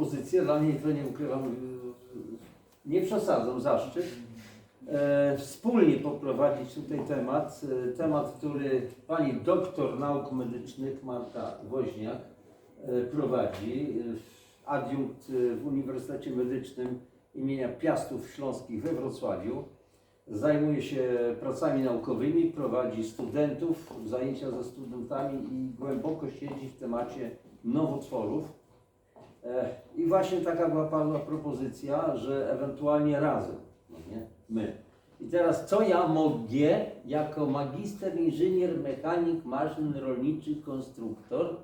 propozycję, dla mnie to nie ukrywam, nie przesadzam, zaszczyt. Wspólnie poprowadzić tutaj temat, który pani doktor nauk medycznych Marta Woźniak prowadzi, adiunkt w Uniwersytecie Medycznym imienia Piastów Śląskich we Wrocławiu. Zajmuje się pracami naukowymi, prowadzi studentów, zajęcia ze studentami i głęboko siedzi w temacie nowotworów. I właśnie taka była padła propozycja, że ewentualnie razem, no nie, my. I teraz co ja mogę jako magister, inżynier, mechanik, maszyn rolniczy, konstruktor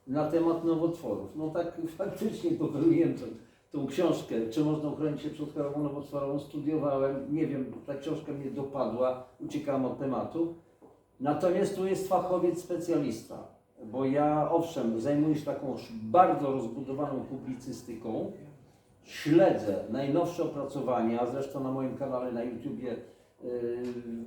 na temat nowotworów? No tak faktycznie popełniłem tą książkę, czy można uchronić się przed chorobą nowotworową, studiowałem, nie wiem, ta książka mnie dopadła, uciekałem od tematu. Natomiast tu jest fachowiec specjalista, bo ja owszem zajmuję się taką bardzo rozbudowaną publicystyką, śledzę najnowsze opracowania, zresztą na moim kanale na YouTubie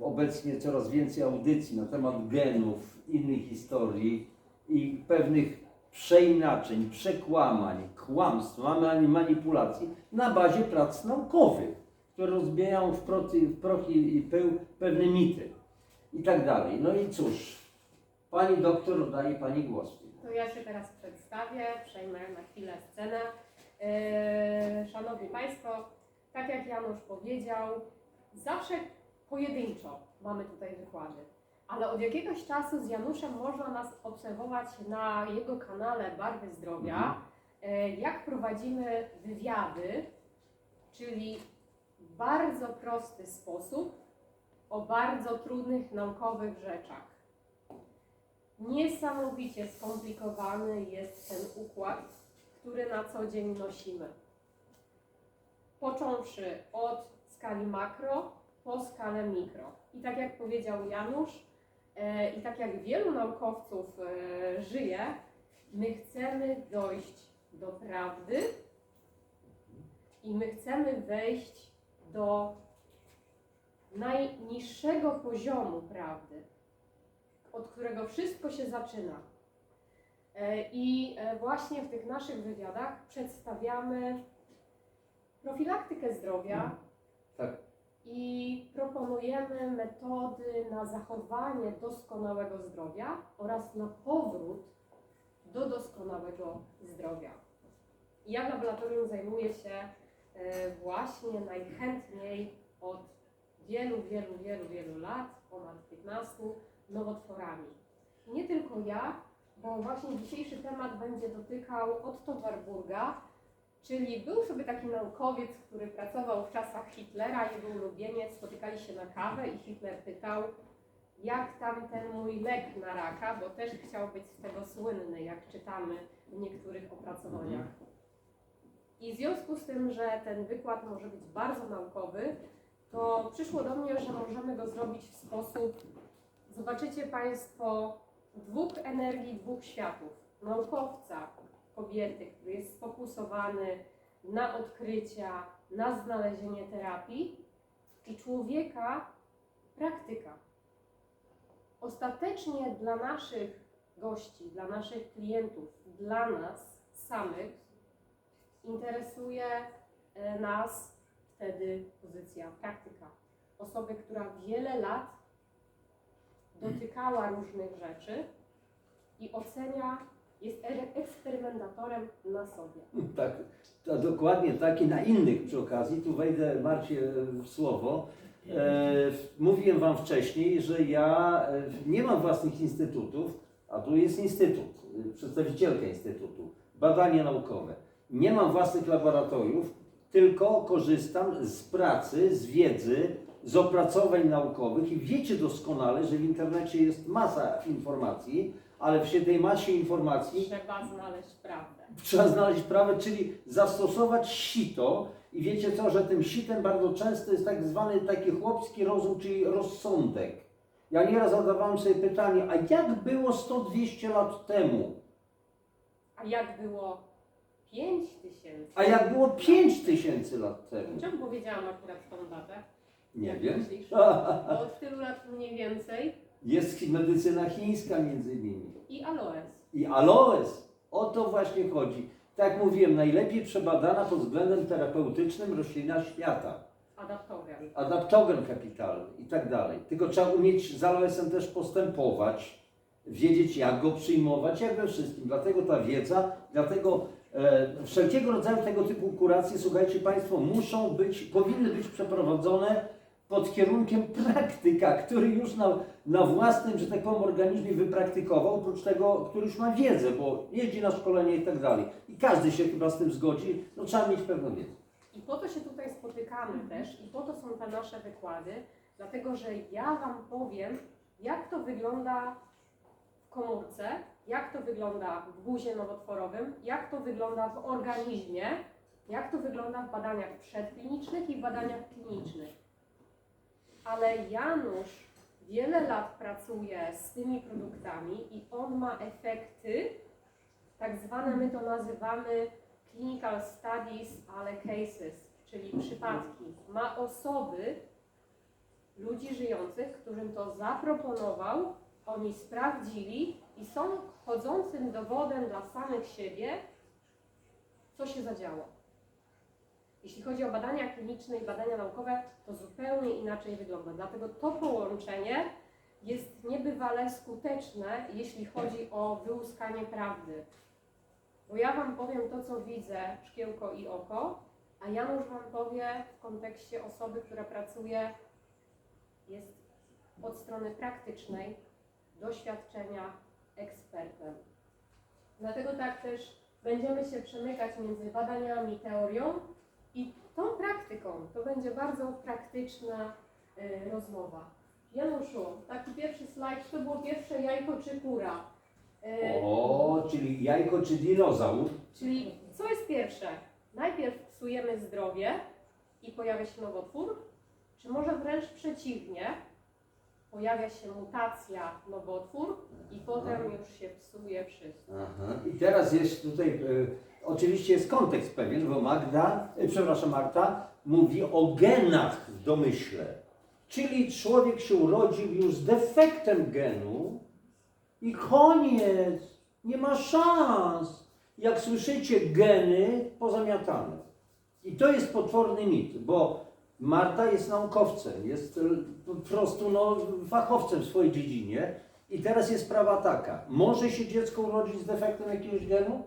obecnie coraz więcej audycji na temat genów, innych historii i pewnych przeinaczeń, przekłamań, kłamstw, manipulacji na bazie prac naukowych, które rozbijają w proch i pył pewne mity i tak dalej. No i cóż, pani doktor, oddaje pani głos. To ja się teraz przedstawię, przejmę na chwilę scenę. Szanowni Państwo, tak jak Janusz powiedział, zawsze pojedynczo mamy tutaj wykłady. Ale od jakiegoś czasu z Januszem można nas obserwować na jego kanale Barwy Zdrowia, jak prowadzimy wywiady, czyli w bardzo prosty sposób o bardzo trudnych naukowych rzeczach. Niesamowicie skomplikowany jest ten układ, który na co dzień nosimy. Począwszy od skali makro po skalę mikro. I tak jak powiedział Janusz, i tak jak wielu naukowców żyje, my chcemy dojść do prawdy i my chcemy wejść do najniższego poziomu prawdy, od którego wszystko się zaczyna. I właśnie w tych naszych wywiadach przedstawiamy profilaktykę zdrowia. Tak. I proponujemy metody na zachowanie doskonałego zdrowia oraz na powrót do doskonałego zdrowia. Ja w laboratorium zajmuję się właśnie najchętniej od wielu lat, ponad 15, nowotworami. I nie tylko ja, bo właśnie dzisiejszy temat będzie dotykał Otto Warburga, czyli był sobie taki naukowiec, który pracował w czasach Hitlera, jego ulubieniec, spotykali się na kawę i Hitler pytał, jak tam ten mój lek na raka, bo też chciał być z tego słynny, jak czytamy w niektórych opracowaniach. I w związku z tym, że ten wykład może być bardzo naukowy, to przyszło do mnie, że możemy go zrobić w sposób, zobaczycie Państwo, dwóch energii, dwóch światów. Naukowca, kobiety, który jest sfokusowany na odkrycia, na znalezienie terapii, i człowieka, praktyka. Ostatecznie dla naszych gości, dla naszych klientów, dla nas samych interesuje nas wtedy pozycja praktyka. Osoby, która wiele lat dotykała różnych rzeczy i ocenia, jest eksperymentatorem na sobie. Tak, to dokładnie tak i na innych przy okazji. Tu wejdę Marcie w słowo. Mówiłem Wam wcześniej, że ja nie mam własnych instytutów, a tu jest instytut, przedstawicielka instytutu, badania naukowe. Nie mam własnych laboratoriów, tylko korzystam z pracy, z wiedzy, z opracowań naukowych i wiecie doskonale, że w internecie jest masa informacji, ale w tej masie informacji Trzeba znaleźć prawdę. trzeba znaleźć prawdę, czyli zastosować sito. I wiecie co, że tym sitem bardzo często jest tak zwany taki chłopski rozum, czyli rozsądek. Ja nieraz zadawałem sobie pytanie, a jak było 100-200 lat temu? A jak było 5000? A jak było 5000 lat temu? Czemu powiedziałam akurat tą datę? Nie Jak wiem. myślisz? Bo od tylu lat mniej więcej. Jest medycyna chińska między innymi. I aloes. I aloes. O to właśnie chodzi. tak jak mówiłem, najlepiej przebadana pod względem terapeutycznym roślina świata. Adaptogen kapitalny i tak dalej. Tylko trzeba umieć z aloesem też postępować, wiedzieć jak go przyjmować, jak we wszystkim. Dlatego ta wiedza, dlatego wszelkiego rodzaju tego typu kuracje, słuchajcie Państwo, powinny być przeprowadzone pod kierunkiem praktyka, który już na własnym, że tak powiem, organizmie wypraktykował, oprócz tego, który już ma wiedzę, bo jeździ na szkolenie i tak dalej. I każdy się chyba z tym zgodzi, no trzeba mieć pewną wiedzę. I po to się tutaj spotykamy też i po to są te nasze wykłady, dlatego że ja Wam powiem, jak to wygląda w komórce, jak to wygląda w guzie nowotworowym, jak to wygląda w organizmie, jak to wygląda w badaniach przedklinicznych i w badaniach klinicznych. Ale Janusz wiele lat pracuje z tymi produktami i on ma efekty, tak zwane, my to nazywamy clinical studies, ale cases, czyli przypadki. Ma osoby, ludzi żyjących, którym to zaproponował, oni sprawdzili i są chodzącym dowodem dla samych siebie, co się zadziało. Jeśli chodzi o badania kliniczne i badania naukowe, to zupełnie inaczej wygląda. Dlatego to połączenie jest niebywale skuteczne, jeśli chodzi o wyłuskanie prawdy. Bo ja Wam powiem to, co widzę, szkiełko i oko, a Janusz Wam powie w kontekście osoby, która pracuje, jest od strony praktycznej, doświadczenia, ekspertem. Dlatego tak też będziemy się przemykać między badaniami, teorią i tą praktyką. To będzie bardzo praktyczna rozmowa. Januszu, taki pierwszy slajd, to było pierwsze jajko czy kura? Czyli jajko czy dinozaur? Czyli co jest pierwsze? Najpierw psujemy zdrowie i pojawia się nowotwór? Czy może wręcz przeciwnie? Pojawia się mutacja, nowotwór i potem już się psuje wszystko. Aha. I teraz jest tutaj, oczywiście jest kontekst pewien, bo Marta mówi o genach w domyśle. Czyli człowiek się urodził już z defektem genu i koniec, nie ma szans. Jak słyszycie, geny pozamiatane. I to jest potworny mit, bo Marta jest naukowcem, jest po prostu fachowcem w swojej dziedzinie. I teraz jest sprawa taka, może się dziecko urodzić z defektem jakiegoś genu?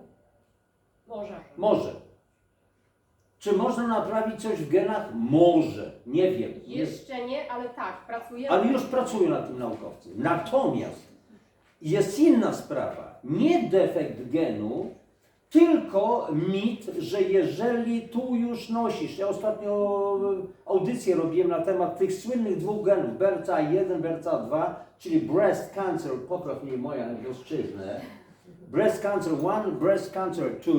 Może. Może. Czy można naprawić coś w genach? Może. Nie wiem. Jeszcze nie, ale tak, pracujemy. Ale już pracują nad tym naukowcy. Natomiast jest inna sprawa. Nie defekt genu, tylko mit, że jeżeli tu już nosisz, ja ostatnio audycję robiłem na temat tych słynnych dwóch genów, BRCA1, BRCA2, czyli breast cancer, popraw mnie moja angielszczyznę, breast cancer 1, breast cancer 2,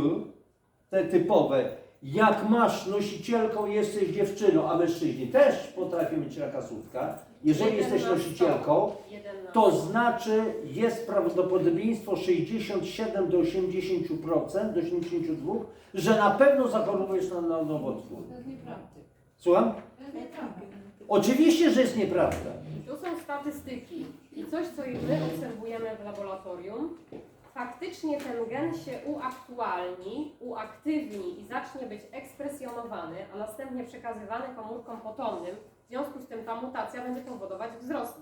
te typowe, jak masz nosicielką, jesteś dziewczyną, a mężczyźni też potrafią mieć raka słupka, jeżeli jesteś nosicielką, to znaczy jest prawdopodobieństwo 67 do 80%, do 82%, że na pewno zachorujesz na nowotwór. To jest nieprawda. Słucham? To jest nieprawda. Oczywiście, że jest nieprawda. Tu są statystyki i coś, co my obserwujemy w laboratorium. Faktycznie ten gen się uaktywni i zacznie być ekspresjonowany, a następnie przekazywany komórkom potomnym. W związku z tym ta mutacja będzie powodować wzrost.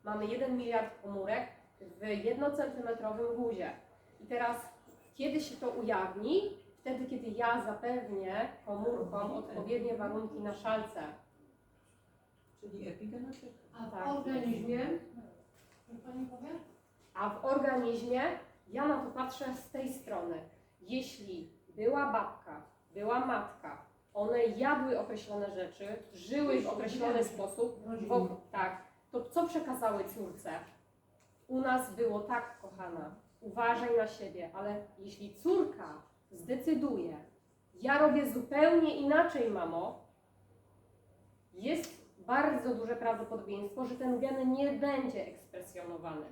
Mamy 1 miliard komórek w 1-centymetrowym guzie. I teraz, kiedy się to ujawni? Wtedy, kiedy ja zapewnię komórkom odpowiednie warunki na szalce. Czyli epigenetyka. A Tak. w organizmie, Pani powie? A w organizmie ja na to patrzę z tej strony. Jeśli była babka, była matka, one jadły określone rzeczy, żyły w określony sposób, tak, to co przekazały córce? U nas było tak, kochana, uważaj na siebie, ale jeśli córka zdecyduje, ja robię zupełnie inaczej, mamo, jest bardzo duże prawdopodobieństwo, że ten gen nie będzie ekspresjonowany.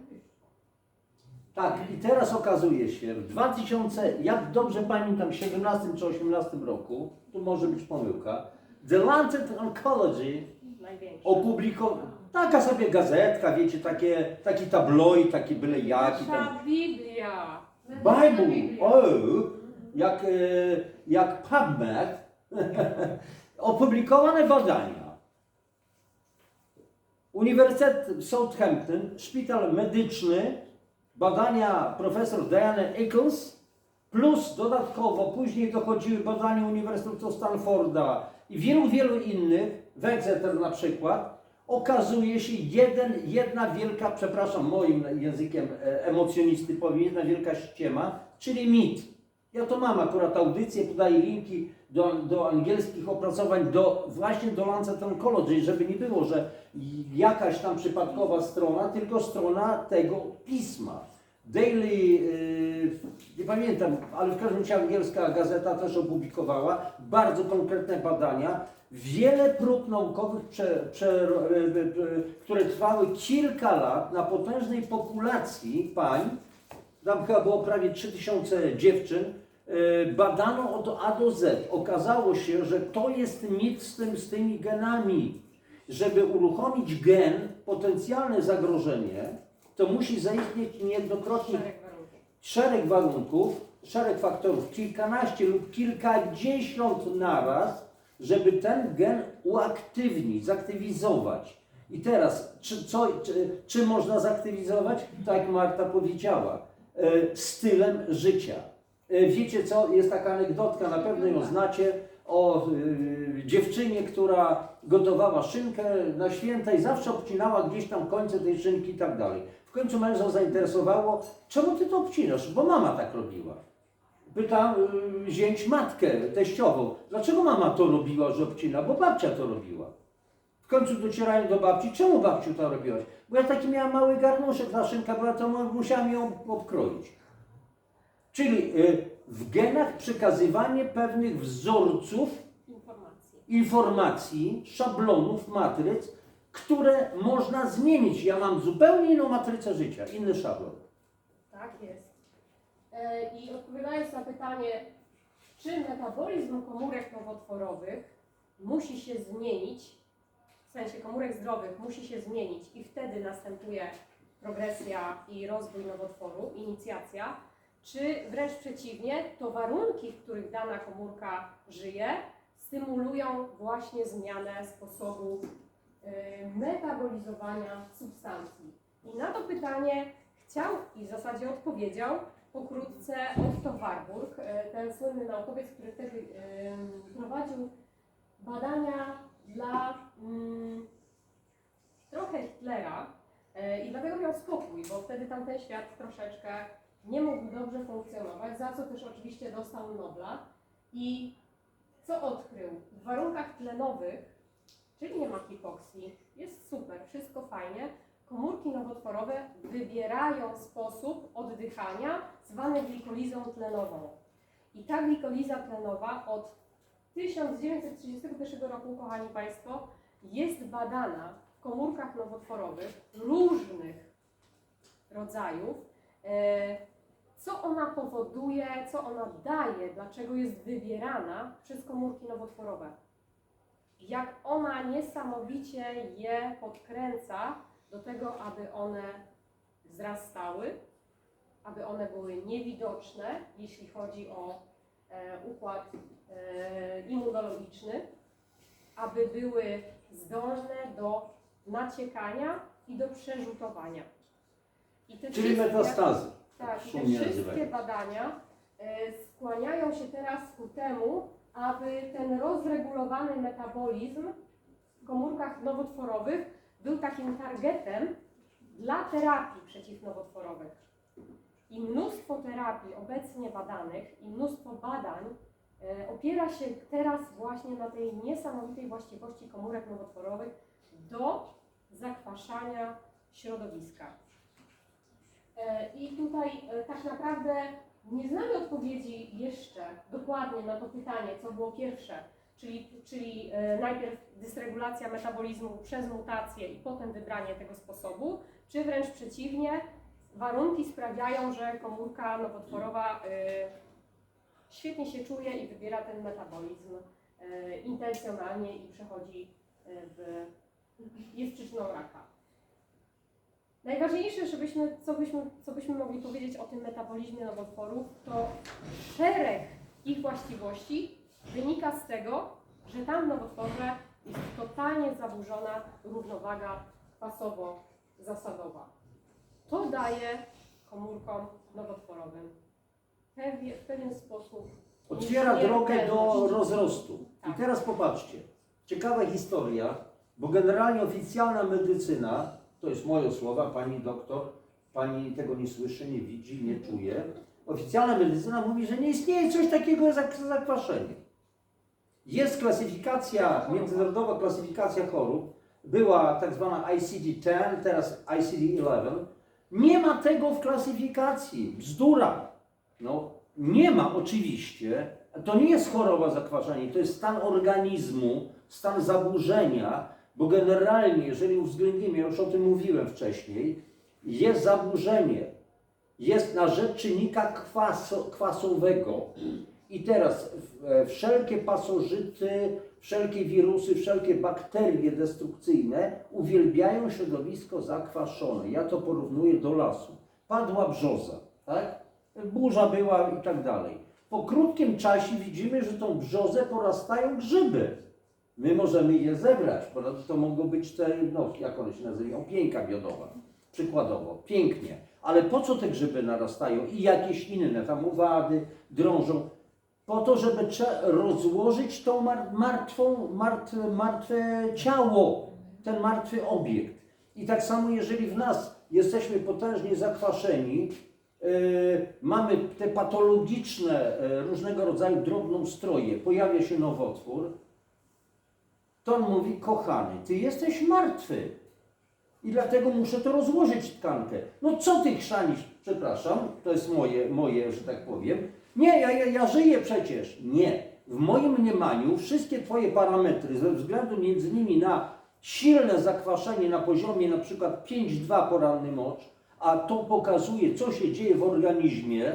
Tak, i teraz okazuje się, w 2000, jak dobrze pamiętam, 17 czy 18 roku, tu może być pomyłka, The Lancet Oncology Największy. opublikował, taka sobie gazetka, wiecie, taki tabloid, taki byle jaki tam. Nasza Biblia. Bible, jak PubMed, opublikowane badania. Uniwersytet Southampton, szpital medyczny, badania profesor Diany Eccles, plus dodatkowo później dochodziły badania Uniwersytetu Stanforda i wielu innych, w Exeter na przykład, okazuje się jedna wielka, przepraszam, moim językiem emocjonisty powiem, jedna wielka ściema, czyli mit. Ja to mam akurat audycję, podaję linki do angielskich opracowań, właśnie do Lancet Oncology, żeby nie było, że jakaś tam przypadkowa strona, tylko strona tego pisma. Daily, nie pamiętam, ale w każdym razie angielska gazeta też opublikowała bardzo konkretne badania. Wiele prób naukowych, które trwały kilka lat na potężnej populacji pań, tam chyba było prawie 3000 dziewczyn, badano od A do Z. Okazało się, że to jest mit z tymi genami. Żeby uruchomić gen, potencjalne zagrożenie, to musi zaistnieć niejednokrotnie szereg warunków, szereg faktorów, kilkanaście lub kilkadziesiąt naraz, żeby ten gen uaktywnić, zaktywizować. I teraz, czy można zaktywizować? Tak jak Marta powiedziała, stylem życia. Wiecie co, jest taka anegdotka, na pewno ją znacie, o dziewczynie, która gotowała szynkę na święta i zawsze obcinała gdzieś tam końce tej szynki i tak dalej. W końcu męża zainteresowało, czemu ty to obcinasz? Bo mama tak robiła. Pyta zięć matkę teściową, dlaczego mama to robiła, że obcina? Bo babcia to robiła. W końcu docierają do babci, czemu babciu to robiłaś? Bo ja taki miałam mały garnuszek, ta szynka była, to musiałam ją obkroić. Czyli w genach przekazywanie pewnych wzorców, informacji, szablonów, matryc, które można zmienić. Ja mam zupełnie inną matrycę życia, inny szablon. Tak jest. I odpowiadając na pytanie, czy metabolizm komórek nowotworowych musi się zmienić, w sensie komórek zdrowych musi się zmienić i wtedy następuje progresja i rozwój nowotworu, inicjacja, czy wręcz przeciwnie, to warunki, w których dana komórka żyje, stymulują właśnie zmianę sposobu metabolizowania substancji. I na to pytanie chciał i w zasadzie odpowiedział pokrótce Otto Warburg, ten słynny naukowiec, który wtedy prowadził badania dla trochę Hitlera i dlatego miał spokój, bo wtedy tamten świat troszeczkę nie mógł dobrze funkcjonować, za co też oczywiście dostał Nobla. I co odkrył? W warunkach tlenowych, czyli nie ma hipoksji, jest super, wszystko fajnie, komórki nowotworowe wybierają sposób oddychania zwany glikolizą tlenową. I ta glikoliza tlenowa od 1931 roku, kochani Państwo, jest badana w komórkach nowotworowych różnych rodzajów. Co ona powoduje, co ona daje, dlaczego jest wybierana przez komórki nowotworowe. Jak ona niesamowicie je podkręca do tego, aby one wzrastały, aby one były niewidoczne, jeśli chodzi o układ immunologiczny, aby były zdolne do naciekania i do przerzutowania. I te Czyli metastazy. Tak, i te wszystkie badania skłaniają się teraz ku temu, aby ten rozregulowany metabolizm w komórkach nowotworowych był takim targetem dla terapii przeciwnowotworowych. I mnóstwo terapii obecnie badanych i mnóstwo badań opiera się teraz właśnie na tej niesamowitej właściwości komórek nowotworowych do zakwaszania środowiska. I tutaj tak naprawdę nie znamy odpowiedzi jeszcze dokładnie na to pytanie, co było pierwsze, czyli najpierw dysregulacja metabolizmu przez mutację i potem wybranie tego sposobu, czy wręcz przeciwnie, warunki sprawiają, że komórka nowotworowa świetnie się czuje i wybiera ten metabolizm intencjonalnie i przechodzi jest przyczyną raka. Najważniejsze, co byśmy mogli powiedzieć o tym metabolizmie nowotworów, to szereg ich właściwości wynika z tego, że tam w nowotworze jest totalnie zaburzona równowaga kwasowo-zasadowa. To daje komórkom nowotworowym w pewien sposób Otwiera drogę do nieśmiertelność. rozrostu. I Tak. teraz popatrzcie, ciekawa historia, bo generalnie oficjalna medycyna, to jest moje słowa, pani doktor, pani tego nie słyszy, nie widzi, nie czuje. Oficjalna medycyna mówi, że nie istnieje coś takiego jak zakwaszenie. Jest klasyfikacja, międzynarodowa klasyfikacja chorób, była tak zwana ICD-10, teraz ICD-11. Nie ma tego w klasyfikacji, bzdura. No, nie ma oczywiście, to nie jest choroba zakwaszenia, to jest stan organizmu, stan zaburzenia, bo generalnie, jeżeli uwzględnimy, ja już o tym mówiłem wcześniej, jest zaburzenie, jest na rzecz czynnika kwasowego. I teraz wszelkie pasożyty, wszelkie wirusy, wszelkie bakterie destrukcyjne uwielbiają środowisko zakwaszone. Ja to porównuję do lasu. Padła brzoza, tak? Burza była i tak dalej. Po krótkim czasie widzimy, że tą brzozę porastają grzyby. My możemy je zebrać, bo to mogą być te, no, jak one się nazywają, pięka miodowa, przykładowo, pięknie. Ale po co te grzyby narastają i jakieś inne, tam owady, drążą? Po to, żeby rozłożyć tą martwe ciało, ten martwy obiekt. I tak samo, jeżeli w nas jesteśmy potężnie zakwaszeni, mamy te patologiczne różnego rodzaju drobnoustroje, pojawia się nowotwór, to on mówi: kochany, ty jesteś martwy i dlatego muszę to rozłożyć tkankę. No co ty chrzanisz? Przepraszam, to jest moje, że tak powiem. Nie, ja żyję przecież. Nie. W moim mniemaniu wszystkie twoje parametry ze względu między innymi na silne zakwaszenie na poziomie na przykład 5,2 poranny mocz, a to pokazuje, co się dzieje w organizmie,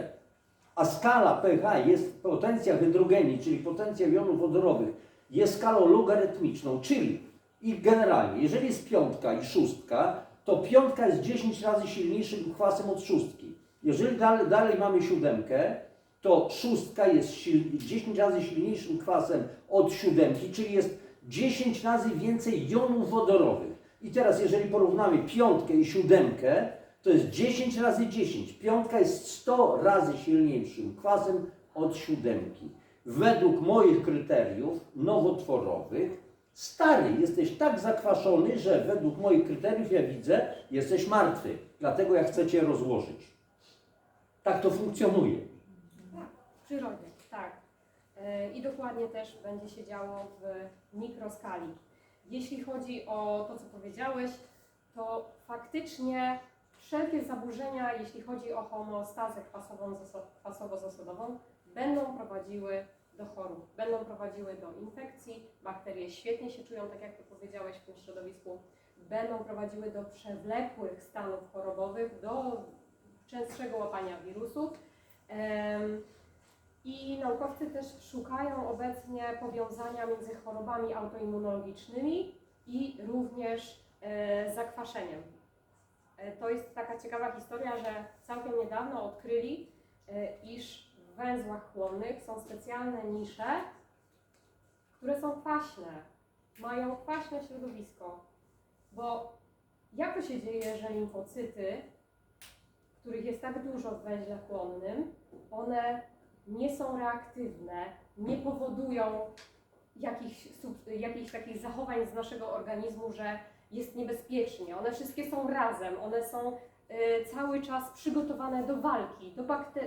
a skala pH jest potencja hydrogenii, czyli potencja jonów wodorowych, jest skalą logarytmiczną, czyli i generalnie, jeżeli jest piątka i szóstka, to piątka jest 10 razy silniejszym kwasem od szóstki. Jeżeli dalej mamy siódemkę, to szóstka jest 10 razy silniejszym kwasem od siódemki, czyli jest 10 razy więcej jonów wodorowych. I teraz, jeżeli porównamy piątkę i siódemkę, to jest 10 razy 10. Piątka jest 100 razy silniejszym kwasem od siódemki. Według moich kryteriów nowotworowych, stary, jesteś tak zakwaszony, że według moich kryteriów ja widzę, jesteś martwy. Dlatego ja chcę cię rozłożyć. Tak to funkcjonuje. W przyrodzie, tak. I dokładnie też będzie się działo w mikroskali. Jeśli chodzi o to, co powiedziałeś, to faktycznie wszelkie zaburzenia, jeśli chodzi o homeostazę kwasowo-zasadową, będą prowadziły do chorób, będą prowadziły do infekcji, bakterie świetnie się czują, tak jak to powiedziałeś, w tym środowisku, będą prowadziły do przewlekłych stanów chorobowych, do częstszego łapania wirusów. I naukowcy też szukają obecnie powiązania między chorobami autoimmunologicznymi i również zakwaszeniem. To jest taka ciekawa historia, że całkiem niedawno odkryli, iż w węzłach chłonnych są specjalne nisze, które są kwaśne, mają kwaśne środowisko. Bo jak to się dzieje, że limfocyty, których jest tak dużo w węźle chłonnym, one nie są reaktywne, nie powodują jakichś takich zachowań z naszego organizmu, że jest niebezpiecznie. One wszystkie są razem, one są cały czas przygotowane do walki,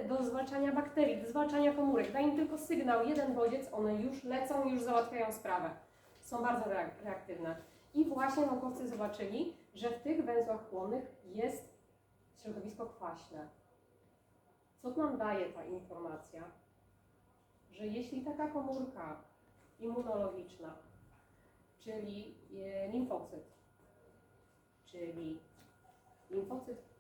do zwalczania bakterii, do zwalczania komórek. Daj im tylko sygnał, jeden bodziec, one już lecą, już załatwiają sprawę. Są bardzo reaktywne. I właśnie naukowcy zobaczyli, że w tych węzłach chłonnych jest środowisko kwaśne. Co nam daje ta informacja? Że jeśli taka komórka immunologiczna, czyli limfocyt, czyli limfocyt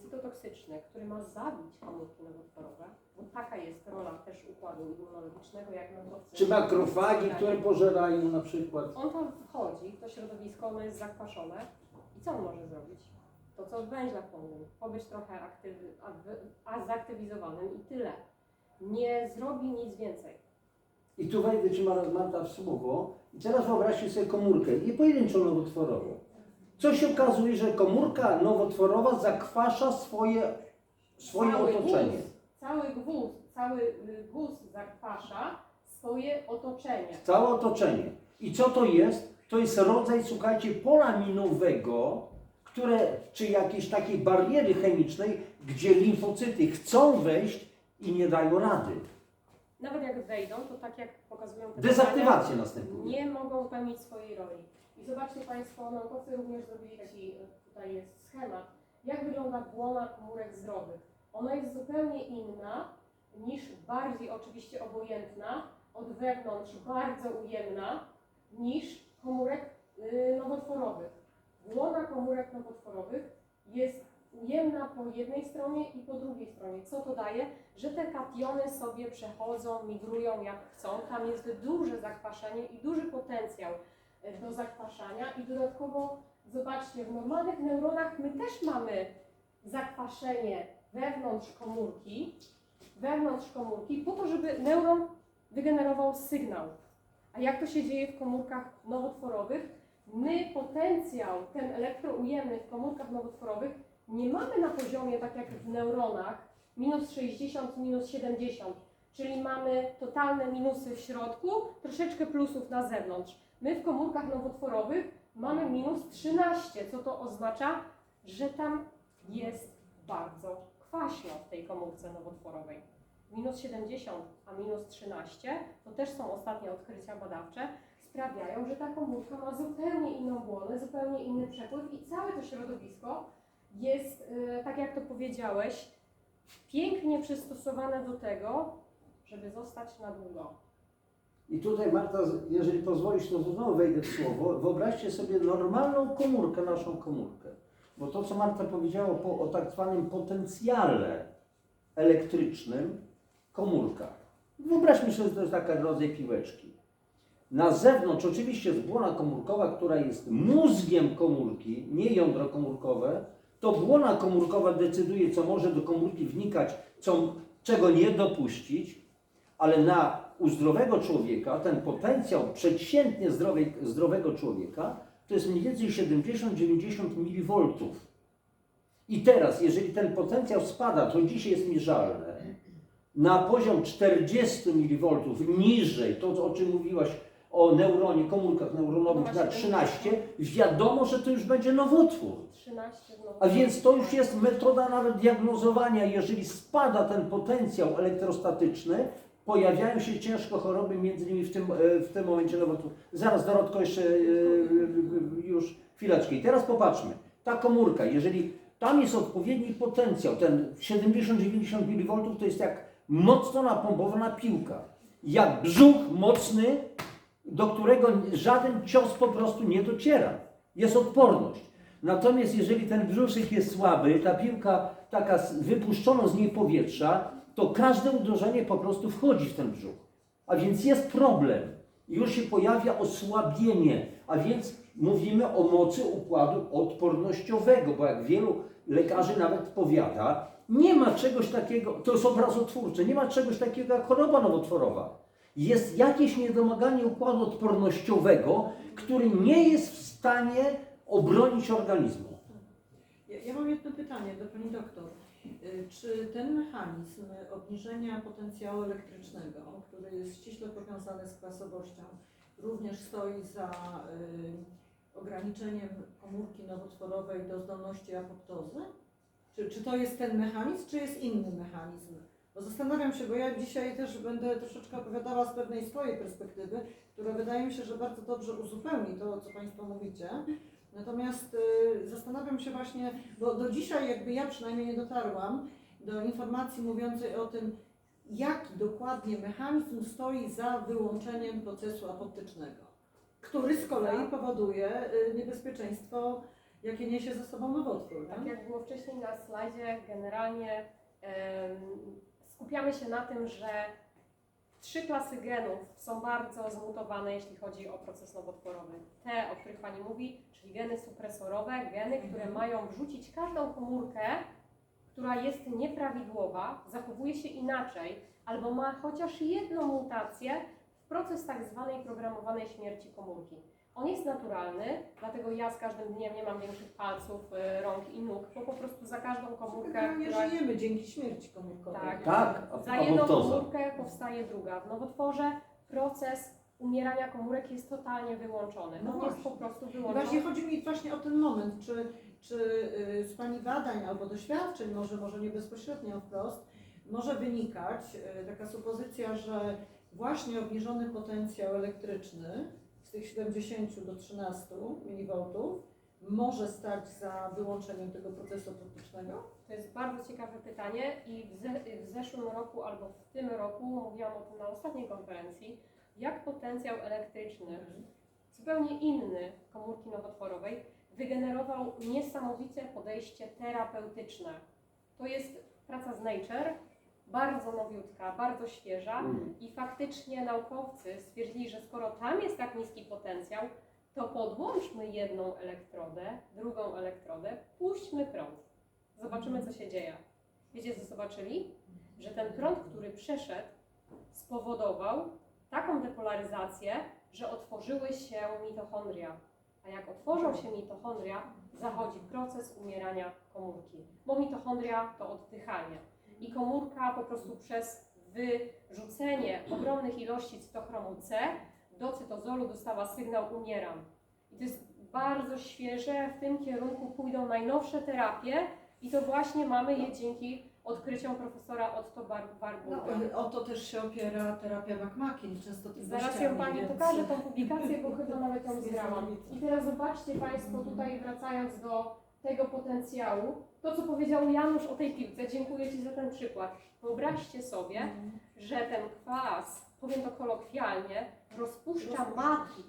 cytotoksyczny, który ma zabić komórki nowotworowe, bo taka jest rola też układu immunologicznego, jak naukowcy... Czy makrofagi, które pożerają na przykład? On tam wchodzi, to środowisko, ono jest zakwaszone i co on może zrobić? To co w węźle chłonnym, pobyć trochę zaktywizowanym i tyle. nie zrobi nic więcej. I tu wejdę Ci Marta w słowo. I teraz wyobraźcie sobie komórkę, nie pojedynczą nowotworową. Co się okazuje, że komórka nowotworowa zakwasza swoje otoczenie. Cały guz zakwasza swoje otoczenie. Całe otoczenie. I co to jest? To jest rodzaj, słuchajcie, pola minowego, czy jakiejś takiej bariery chemicznej, gdzie limfocyty chcą wejść i nie dają rady. Nawet jak wejdą, to tak jak pokazują te Dezaktywacja badania, następuje. nie mogą pełnić swojej roli. I zobaczcie Państwo, naukowcy również zrobili taki, tutaj jest schemat, jak wygląda błona komórek zdrowych. Ona jest zupełnie inna niż bardziej oczywiście obojętna, od wewnątrz bardzo ujemna niż komórek nowotworowych. Błona komórek nowotworowych jest ujemna po jednej stronie i po drugiej stronie. Co to daje? Że te kationy sobie przechodzą, migrują jak chcą. Tam jest duże zakwaszenie i duży potencjał do zakwaszania. I dodatkowo, zobaczcie, w normalnych neuronach my też mamy zakwaszenie wewnątrz komórki po to, żeby neuron wygenerował sygnał. A jak to się dzieje w komórkach nowotworowych? My potencjał, ten elektroujemny w komórkach nowotworowych nie mamy na poziomie, tak jak w neuronach, minus 60, minus 70, czyli mamy totalne minusy w środku, troszeczkę plusów na zewnątrz. My w komórkach nowotworowych mamy minus 13, co to oznacza, że tam jest bardzo kwaśno w tej komórce nowotworowej. Minus 70, a minus 13, to też są ostatnie odkrycia badawcze, sprawiają, że ta komórka ma zupełnie inną błonę, zupełnie inny przepływ i całe to środowisko jest, tak jak to powiedziałeś, pięknie przystosowane do tego, żeby zostać na długo. I tutaj Marta, jeżeli pozwolisz, to znowu wejdę w słowo. Wyobraźcie sobie normalną komórkę, naszą komórkę. Bo to, co Marta powiedziała o tak zwanym potencjale elektrycznym komórka. Wyobraźmy sobie, że to jest taka rodzaj piłeczki. Na zewnątrz oczywiście jest błona komórkowa, która jest mózgiem komórki, nie jądro komórkowe. To błona komórkowa decyduje, co może do komórki wnikać, czego nie dopuścić, ale u zdrowego człowieka ten potencjał przeciętnie zdrowego człowieka to jest mniej więcej 70-90 mV. I teraz, jeżeli ten potencjał spada, to dzisiaj jest mierzalne, na poziom 40 mV niżej, to o czym mówiłaś o neuronie, komórkach neuronowych na 13, wiadomo, że to już będzie nowotwór. 13 A więc to już jest metoda nawet diagnozowania. Jeżeli spada ten potencjał elektrostatyczny, pojawiają się ciężko choroby, między innymi w tym momencie nowotwór. Zaraz Dorotko, jeszcze już chwileczkę. I teraz popatrzmy. Ta komórka, jeżeli tam jest odpowiedni potencjał, ten 70-90 mV to jest jak mocno napompowana piłka. Jak brzuch mocny, do którego żaden cios po prostu nie dociera. Jest odporność. Natomiast jeżeli ten brzuszek jest słaby, ta piłka taka wypuszczono z niej powietrza, to każde uderzenie po prostu wchodzi w ten brzuch. A więc jest problem. Już się pojawia osłabienie. A więc mówimy o mocy układu odpornościowego, bo jak wielu lekarzy nawet powiada, nie ma czegoś takiego, to jest obrazotwórcze, nie ma czegoś takiego jak choroba nowotworowa. Jest jakieś niedomaganie układu odpornościowego, który nie jest w stanie obronić organizmu. Ja mam jedno pytanie do pani doktor. Czy ten mechanizm obniżenia potencjału elektrycznego, który jest ściśle powiązany z klasowością, również stoi za ograniczeniem komórki nowotworowej do zdolności apoptozy? Czy to jest ten mechanizm, czy jest inny mechanizm? Bo zastanawiam się, bo ja dzisiaj też będę troszeczkę opowiadała z pewnej swojej perspektywy, która wydaje mi się, że bardzo dobrze uzupełni to, co Państwo mówicie. Natomiast zastanawiam się właśnie, bo do dzisiaj jakby ja przynajmniej nie dotarłam do informacji mówiącej o tym, jaki dokładnie mechanizm stoi za wyłączeniem procesu apoptycznego, który z kolei powoduje niebezpieczeństwo, jakie niesie ze sobą nowotwór. Tak jak było wcześniej na slajdzie, generalnie skupiamy się na tym, że 3 klasy genów są bardzo zmutowane, jeśli chodzi o proces nowotworowy. Te, o których Pani mówi, czyli geny supresorowe, geny, które mają wrzucić każdą komórkę, która jest nieprawidłowa, zachowuje się inaczej, albo ma chociaż jedną mutację w proces tak zwanej programowanej śmierci komórki. On jest naturalny, dlatego ja z każdym dniem nie mam większych palców, rąk i nóg, bo po prostu za każdą komórkę, Nie która... żyjemy dzięki śmierci komórkowej. Tak. Tak, Za jedną apoptoza. komórkę powstaje druga. W nowotworze proces umierania komórek jest totalnie wyłączony. No On jest właśnie. po prostu I wyłączony. właśnie chodzi mi właśnie o ten moment, czy z Pani badań albo doświadczeń, może nie bezpośrednio wprost, może wynikać taka supozycja, że właśnie obniżony potencjał elektryczny z tych 70 do 13 mV może stać za wyłączeniem tego procesu apoptycznego? To jest bardzo ciekawe pytanie i w zeszłym roku albo w tym roku mówiłam o tym na ostatniej konferencji, jak potencjał elektryczny, zupełnie inny komórki nowotworowej, wygenerował niesamowite podejście terapeutyczne. To jest praca z Nature, bardzo nowiutka, bardzo świeża i faktycznie naukowcy stwierdzili, że skoro tam jest tak niski potencjał, to podłączmy jedną elektrodę, drugą elektrodę, puśćmy prąd. Zobaczymy, co się dzieje. Wiecie, co zobaczyli? Że ten prąd, który przeszedł, spowodował taką depolaryzację, że otworzyły się mitochondria. A jak otworzą się mitochondria, zachodzi proces umierania komórki. Bo mitochondria to oddychanie. I komórka po prostu przez wyrzucenie ogromnych ilości cytochromu C do cytozolu dostała sygnał umieram. I to jest bardzo świeże, w tym kierunku pójdą najnowsze terapie i to właśnie mamy je dzięki odkryciom profesora Otto Warburga. No, o to też się opiera terapia McMakin, często tych Zaraz gościami, ją Pani więc- pokażę, tą publikację, bo chyba nawet ją zgrałam. I teraz zobaczcie Państwo tutaj, wracając do tego potencjału, to co powiedział Janusz o tej piłce, dziękuję Ci za ten przykład. Wyobraźcie sobie, że ten kwas, powiem to kolokwialnie, rozpuszcza matrix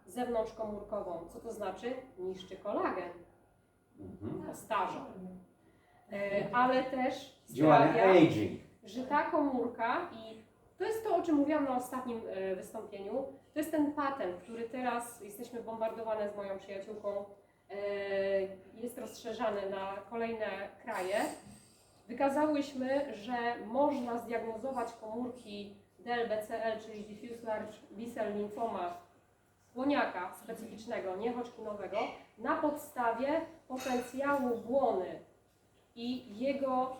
zewnątrzkomórkową. Co to znaczy? Niszczy kolagen, postarza. Ale też Działanie sprawia, aging. że ta komórka, i to jest to, o czym mówiłam na ostatnim wystąpieniu, to jest ten patent, który teraz jesteśmy bombardowane z moją przyjaciółką, jest rozszerzany na kolejne kraje. Wykazałyśmy, że można zdiagnozować komórki DLBCL, czyli Diffuse Large B-cell Lymphoma, błoniaka specyficznego, niehodgkinowego, na podstawie potencjału błony i jego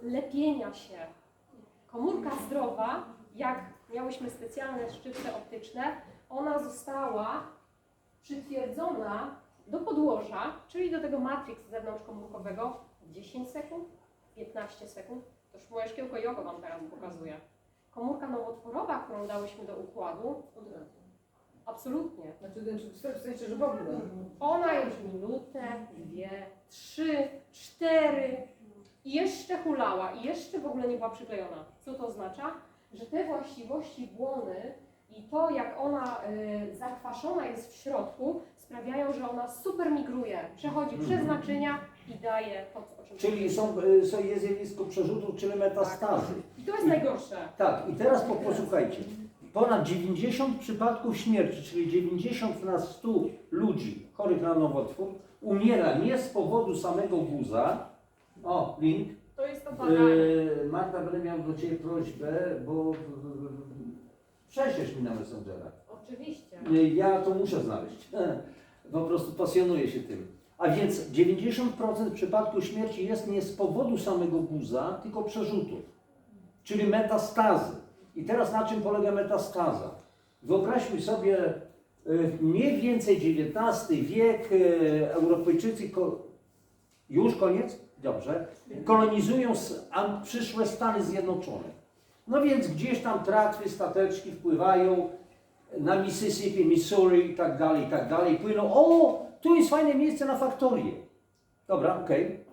lepienia się. Komórka zdrowa, jak miałyśmy specjalne szczypce optyczne, ona została przytwierdzona do podłoża, czyli do tego matrix zewnątrzkomórkowego w 10 sekund, 15 sekund. To już moje szkiełko i oko Wam teraz pokazuje. Komórka nowotworowa, którą dałyśmy do układu, Od razu. absolutnie. Znaczy, w sensie, że w ogóle. Ona już minutę, 2, 3, 4 i jeszcze hulała i jeszcze w ogóle nie była przyklejona. Co to oznacza? Że te właściwości błony i to, jak ona zakwaszona jest w środku, sprawiają, że ona super migruje, przechodzi przez naczynia i daje to, o czym Czyli jest zjawisko przerzutów, czyli metastazy. I to jest najgorsze. Tak, i teraz posłuchajcie. Ponad 90 przypadków śmierci, czyli 90 na 100 ludzi chorych na nowotwór umiera nie z powodu samego guza. O, link. To jest to badanie. Marta, będę miał do Ciebie prośbę, bo prześlesz mi na Messengera. Oczywiście. Ja to muszę znaleźć. Po prostu pasjonuję się tym. A więc 90% przypadków śmierci jest nie z powodu samego guza, tylko przerzutów, czyli metastazy. I teraz na czym polega metastaza? Wyobraźmy sobie mniej więcej XIX wiek, Europejczycy, już koniec? Dobrze. Kolonizują przyszłe Stany Zjednoczone. No więc gdzieś tam tratwy, stateczki wpływają na Mississippi, Missouri i tak dalej, płyną. O, tu jest fajne miejsce na faktorię. Dobra, okej.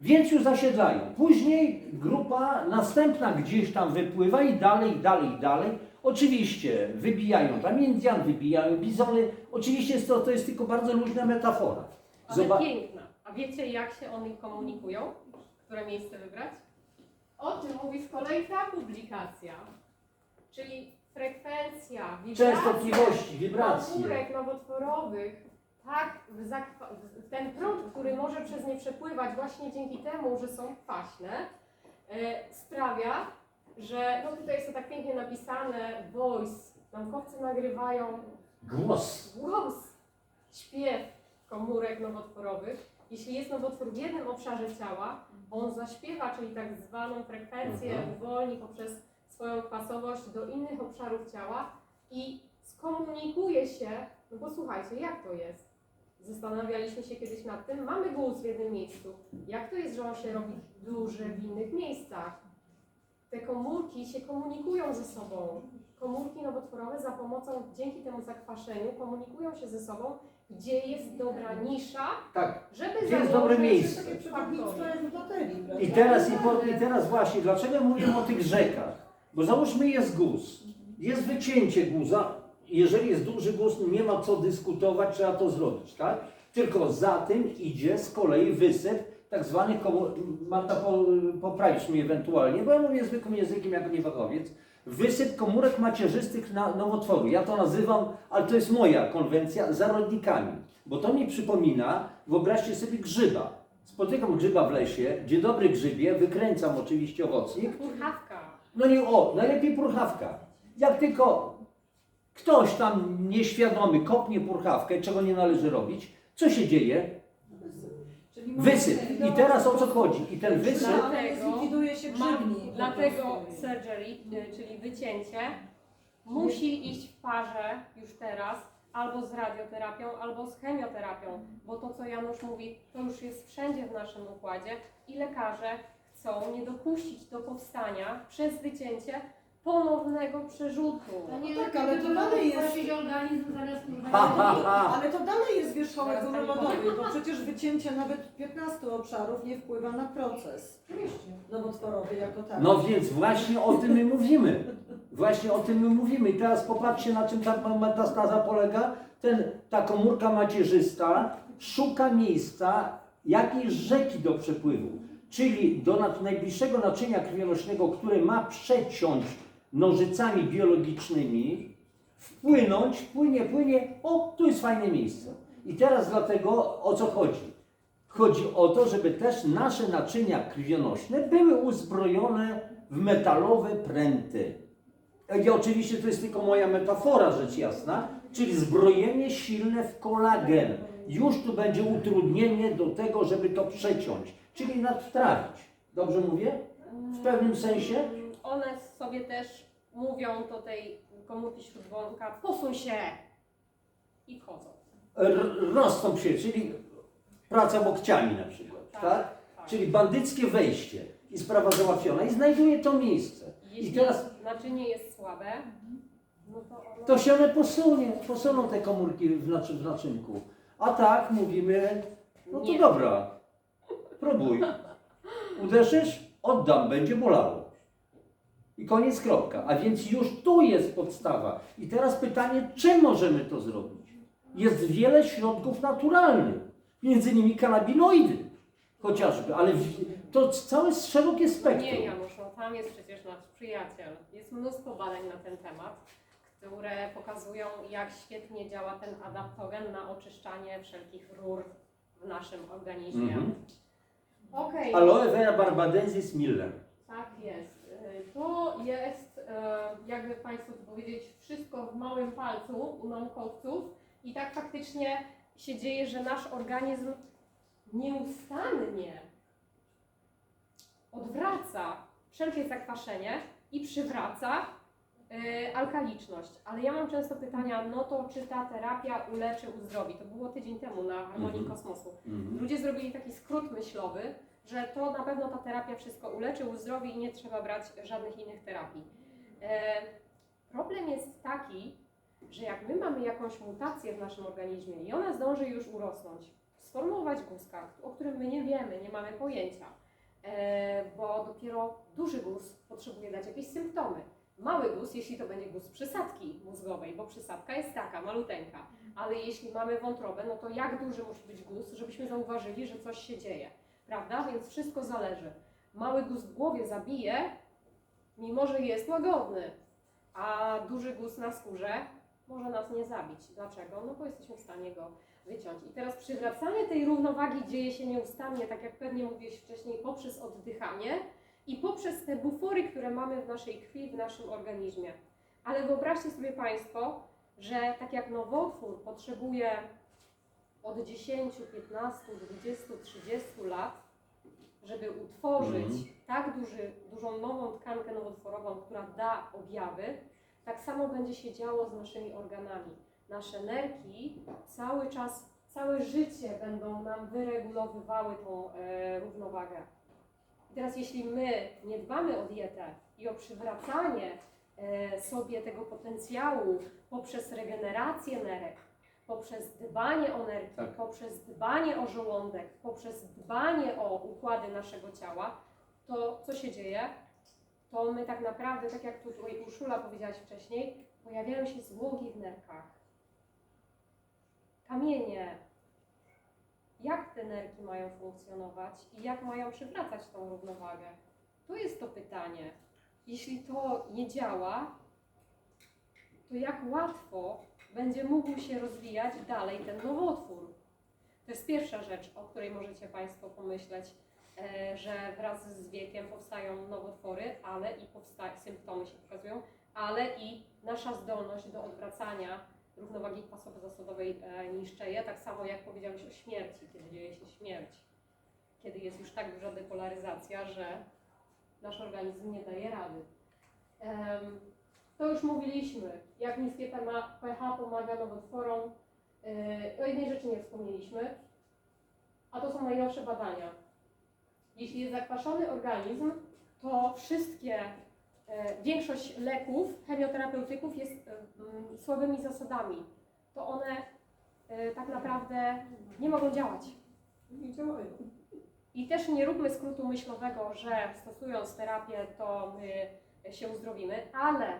Więc już zasiedlają. Później grupa następna gdzieś tam wypływa i dalej. Oczywiście wybijają tam Indian, wybijają bizony. Oczywiście to jest tylko bardzo luźna metafora. Ale piękna. A wiecie, jak się oni komunikują? Które miejsce wybrać? O tym mówi z kolei ta publikacja. Czyli frekwencja, wibracja Częstotliwości, wibracje. komórek nowotworowych tak, ten prąd, który może przez nie przepływać właśnie dzięki temu, że są kwaśne, sprawia, że, no tutaj jest to tak pięknie napisane, voice, naukowcy nagrywają Głos. głos, śpiew komórek nowotworowych. Jeśli jest nowotwór w jednym obszarze ciała, on zaśpiewa, czyli tak zwaną frekwencję uwolni poprzez swoją kwasowość do innych obszarów ciała i skomunikuje się, no bo słuchajcie, jak to jest? Zastanawialiśmy się kiedyś nad tym, mamy głos w jednym miejscu. Jak to jest, że on się robi duży w innych miejscach? Te komórki się komunikują ze sobą. Komórki nowotworowe za pomocą, dzięki temu zakwaszeniu, komunikują się ze sobą, gdzie jest dobra nisza, Tak. żeby Gdzie jest założyć dobre miejsce. Takie przewodnictwo jak w baterii, prawda? I teraz właśnie, dlaczego mówię o tych rzekach? Bo załóżmy jest guz, jest wycięcie guza, jeżeli jest duży guz, nie ma co dyskutować, trzeba to zrobić, tak? Tylko za tym idzie z kolei wysyp tak zwanych Marta, poprawisz mnie ewentualnie, bo ja mówię zwykłym językiem jako niefachowiec, wysyp komórek macierzystych nowotworu. Ja to nazywam, ale to jest moja konwencja, zarodnikami. Bo to mi przypomina, wyobraźcie sobie grzyba. Spotykam grzyba w lesie, gdzie dobry grzybie, wykręcam oczywiście owocnik. Purchawka. No nie, najlepiej purchawka. Jak tylko ktoś tam nieświadomy kopnie purchawkę, czego nie należy robić, co się dzieje? Czyli można Wysyp. I zlikwidować teraz o po co prostu chodzi? I ten wysyp... grzyba, ale nie zlikwiduje się grzybni. Dlatego surgery, czyli wycięcie, musi iść w parze już teraz albo z radioterapią, albo z chemioterapią, bo to, co Janusz mówi, to już jest wszędzie w naszym układzie i lekarze chcą nie dopuścić do powstania przez wycięcie ponownego przerzutu. To nie tak, lepiej ale to by dalej jest- prosić organizm zamiast Ale to dalej jest wierzchołek urologowy, bo przecież wycięcie nawet 15 obszarów nie wpływa na proces nowotworowy jako taki. No więc właśnie o tym my mówimy. Właśnie o tym my mówimy. I teraz popatrzcie, na czym ta metastaza polega. Ta komórka macierzysta szuka miejsca jakiejś rzeki do przepływu, czyli do najbliższego naczynia krwionośnego, które ma przeciąć nożycami biologicznymi, wpłynąć, płynie, o, tu jest fajne miejsce. I teraz dlatego o co chodzi? Chodzi o to, żeby też nasze naczynia krwionośne były uzbrojone w metalowe pręty. I oczywiście to jest tylko moja metafora, rzecz jasna, czyli zbrojenie silne w kolagen. Już tu będzie utrudnienie do tego, żeby to przeciąć, czyli nadtrawić. Dobrze mówię? W pewnym sensie? One sobie też mówią do tej komórki śródbłąka, posuń się i wchodzą. Rosną się, czyli praca łokciami na przykład, tak? Czyli bandyckie wejście i sprawa załatwiona i znajduje to miejsce. Jeśli I teraz naczynie jest słabe, no to ono... to się one posuną te komórki w naczynku. A tak mówimy, no to Nie. dobra, próbuj. Uderzysz? Oddam, będzie bolało. I koniec, kropka. A więc już tu jest podstawa. I teraz pytanie, czym możemy to zrobić? Jest wiele środków naturalnych, między innymi kanabinoidy chociażby, ale to całe szerokie spektrum. Nie, Janusz, no tam jest przecież nasz przyjaciel. Jest mnóstwo badań na ten temat, które pokazują, jak świetnie działa ten adaptogen na oczyszczanie wszelkich rur w naszym organizmie. Mhm. Okej. Aloe vera barbadensis Miller. Tak jest. To jest, jakby Państwu tu powiedzieć, wszystko w małym palcu u naukowców i tak faktycznie się dzieje, że nasz organizm nieustannie odwraca wszelkie zakwaszenie i przywraca alkaliczność. Ale ja mam często pytania, no to czy ta terapia uleczy, uzdrowi? To było tydzień temu na Harmonii Kosmosu. Ludzie zrobili taki skrót myślowy, że to na pewno ta terapia wszystko uleczy, uzdrowi i nie trzeba brać żadnych innych terapii. Problem jest taki, że jak my mamy jakąś mutację w naszym organizmie i ona zdąży już urosnąć, sformułować guzka, o którym my nie wiemy, nie mamy pojęcia, bo dopiero duży guz potrzebuje dać jakieś symptomy. Mały guz, jeśli to będzie guz przysadki mózgowej, bo przysadka jest taka, maluteńka, ale jeśli mamy wątrobę, no to jak duży musi być guz, żebyśmy zauważyli, że coś się dzieje, prawda? Więc wszystko zależy. Mały guz w głowie zabije, mimo że jest łagodny, a duży guz na skórze może nas nie zabić. Dlaczego? No bo jesteśmy w stanie go wyciąć. I teraz przywracanie tej równowagi dzieje się nieustannie, tak jak pewnie mówiłeś wcześniej, poprzez oddychanie i poprzez te bufory, które mamy w naszej krwi, w naszym organizmie. Ale wyobraźcie sobie Państwo, że tak jak nowotwór potrzebuje od 10, 15, 20, 30 lat, żeby utworzyć tak dużą nową tkankę nowotworową, która da objawy, tak samo będzie się działo z naszymi organami. Nasze nerki cały czas, całe życie będą nam wyregulowywały tą równowagę. I teraz jeśli my nie dbamy o dietę i o przywracanie sobie tego potencjału poprzez regenerację nerek, poprzez dbanie o nerki, Tak. poprzez dbanie o żołądek, poprzez dbanie o układy naszego ciała, to co się dzieje? To my tak naprawdę, tak jak tu Urszula powiedziałaś wcześniej, pojawiają się złogi w nerkach, kamienie. Jak te nerki mają funkcjonować i jak mają przywracać tą równowagę? To jest to pytanie. Jeśli to nie działa, to jak łatwo będzie mógł się rozwijać dalej ten nowotwór? To jest pierwsza rzecz, o której możecie Państwo pomyśleć, że wraz z wiekiem powstają nowotwory, ale i symptomy się pokazują, ale i nasza zdolność do odwracania równowagi kwasowo-zasodowej niszczeje, tak samo jak powiedziałeś o śmierci, kiedy dzieje się śmierć, kiedy jest już tak duża depolaryzacja, że nasz organizm nie daje rady. To już mówiliśmy, jak niskie pH pomaga nowotworom. O jednej rzeczy nie wspomnieliśmy, a to są najnowsze badania. Jeśli jest zakwaszony organizm, to większość leków, chemioterapeutyków jest słabymi zasadami. To one tak naprawdę nie mogą działać. Nie działają. I też nie róbmy skrótu myślowego, że stosując terapię, to my się uzdrowimy, ale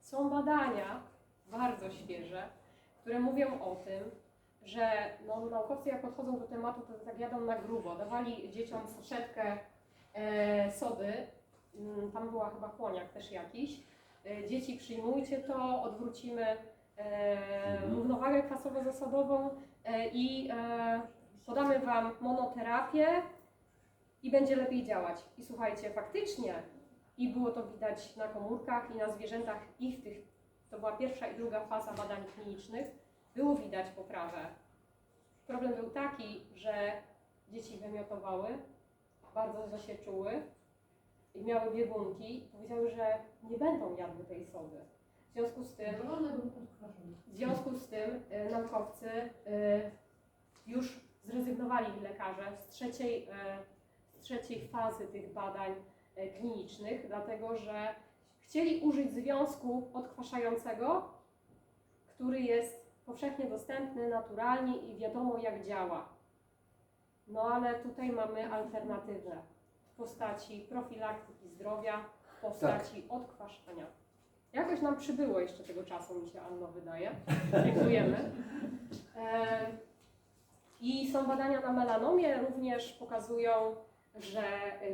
są badania bardzo świeże, które mówią o tym, że naukowcy jak podchodzą do tematu, to tak jadą na grubo. Dawali dzieciom saszetkę sody, tam była chyba chłoniak też jakiś. Dzieci, przyjmujcie to, odwrócimy równowagę kwasowo-zasadową i podamy Wam monoterapię i będzie lepiej działać. I słuchajcie, faktycznie, i było to widać na komórkach i na zwierzętach, to była pierwsza i druga faza badań klinicznych, było widać poprawę. Problem był taki, że dzieci wymiotowały, bardzo źle się czuły i miały biegunki, powiedziały, że nie będą jadły tej sody. W związku z tym naukowcy już zrezygnowali lekarze z trzeciej fazy tych badań klinicznych, dlatego że chcieli użyć związku odkwaszającego, który jest powszechnie dostępny, naturalnie i wiadomo jak działa. No ale tutaj mamy alternatywę w postaci profilaktyki zdrowia, w postaci odkwaszania. Jakoś nam przybyło jeszcze tego czasu, mi się Anno wydaje. Dziękujemy. I są badania na melanomie, również pokazują, że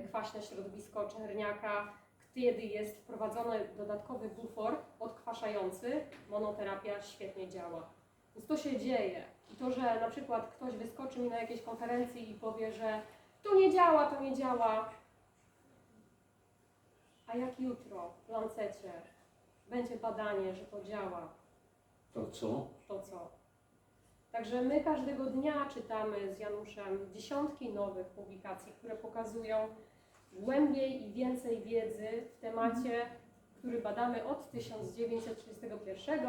kwaśne środowisko czerniaka, kiedy jest wprowadzony dodatkowy bufor odkwaszający, monoterapia świetnie działa. Więc to się dzieje. I to, że na przykład ktoś wyskoczy mi na jakiejś konferencji i powie, że to nie działa, a jak jutro w Lancecie będzie badanie, że to działa, To co? to co? Także my każdego dnia czytamy z Januszem dziesiątki nowych publikacji, które pokazują głębiej i więcej wiedzy w temacie, który badamy od 1931,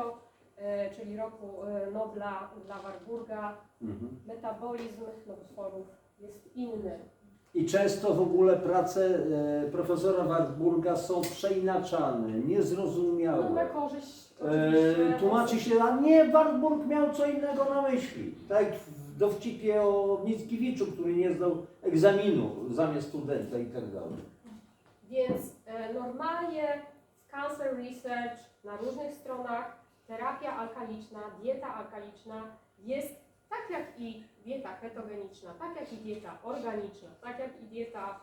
czyli roku Nobla dla Warburga. Metabolizm nowotworów jest inny. I często w ogóle prace profesora Warburga są przeinaczane, niezrozumiałe. No na korzyść oczywiście. Tłumaczy się, a nie, Warburg miał co innego na myśli. Tak jak w dowcipie o Mickiewiczu, który nie zdał egzaminu zamiast studenta i tak dalej. Więc normalnie w Cancer Research na różnych stronach terapia alkaliczna, dieta alkaliczna jest tak jak i dieta ketogeniczna, tak jak i dieta organiczna, tak jak i dieta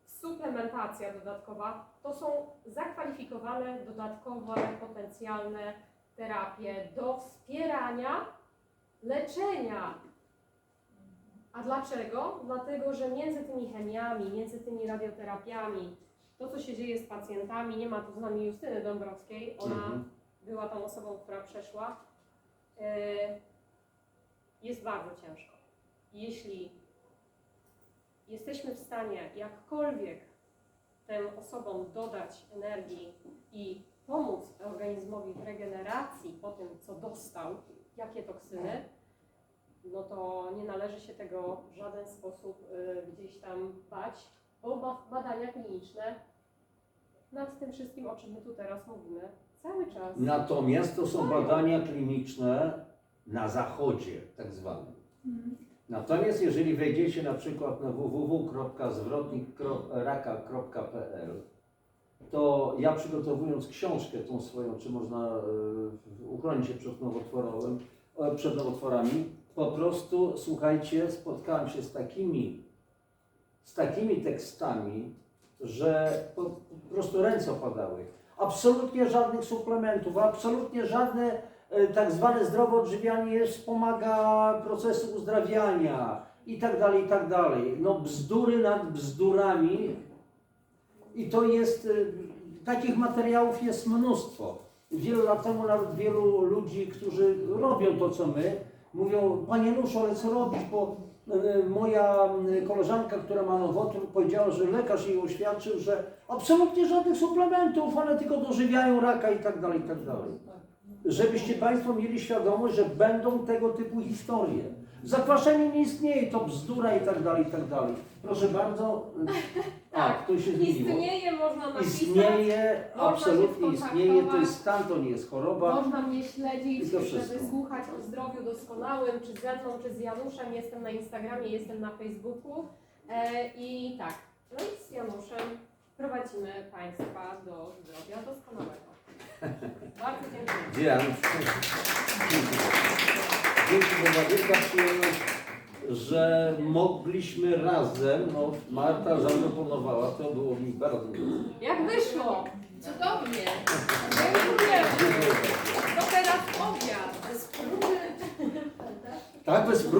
suplementacja dodatkowa, to są zakwalifikowane przygotowane dodatkowe potencjalne terapie do wspierania leczenia. A dlaczego? Dlatego, że między tymi chemiami, między tymi radioterapiami, to co się dzieje z pacjentami, nie ma tu z nami Justyny Dąbrowskiej, ona była tą osobą, która przeszła, jest bardzo ciężko. Jeśli jesteśmy w stanie jakkolwiek tym osobom dodać energii i pomóc organizmowi w regeneracji po tym, co dostał, jakie toksyny, no to nie należy się tego w żaden sposób gdzieś tam bać, bo badania kliniczne nad tym wszystkim, o czym my tu teraz mówimy, cały czas. Natomiast to są badania kliniczne na zachodzie, tak zwane. Natomiast jeżeli wejdziecie na przykład na www.zwrotnikraka.pl, to ja przygotowując książkę tą swoją, czy można uchronić się przed nowotworami, po prostu, słuchajcie, spotkałem się z takimi tekstami, że po prostu ręce opadały. Absolutnie żadnych suplementów, absolutnie żadne tak zwane zdrowe odżywianie nie wspomaga procesu uzdrawiania i tak dalej, i tak dalej. No bzdury nad bzdurami i to jest, takich materiałów jest mnóstwo. Wiele lat temu nawet wielu ludzi, którzy robią to, co my, mówią: Panie Nuszu, ale co robić, bo moja koleżanka, która ma nowotwór, powiedziała, że lekarz jej oświadczył, że absolutnie żadnych suplementów, one tylko dożywiają raka i tak dalej, i tak dalej. Żebyście Państwo mieli świadomość, że będą tego typu historie. Zakwaszenie nie istnieje, to bzdura i tak dalej, i tak dalej. Proszę bardzo. Tak, to się zmieniło. Istnieje, można napisać. Istnieje, można absolutnie się istnieje, to jest skontaktować. stan, to nie jest choroba. Można mnie śledzić, I to wszystko. żeby słuchać o zdrowiu doskonałym, czy ze mną, czy z Januszem. Jestem na Instagramie, jestem na Facebooku. I tak, no i z Januszem prowadzimy Państwa do zdrowia doskonałego. Bardzo dziękuję. Dzięki, bo była wielka przyjemność, że mogliśmy razem, no Marta zaproponowała, to było mi bardzo miło. Jak wyszło? Cudownie. Dziękuję. Dziękuję bardzo. To teraz obiad. Bez próby. Tak, bez prób.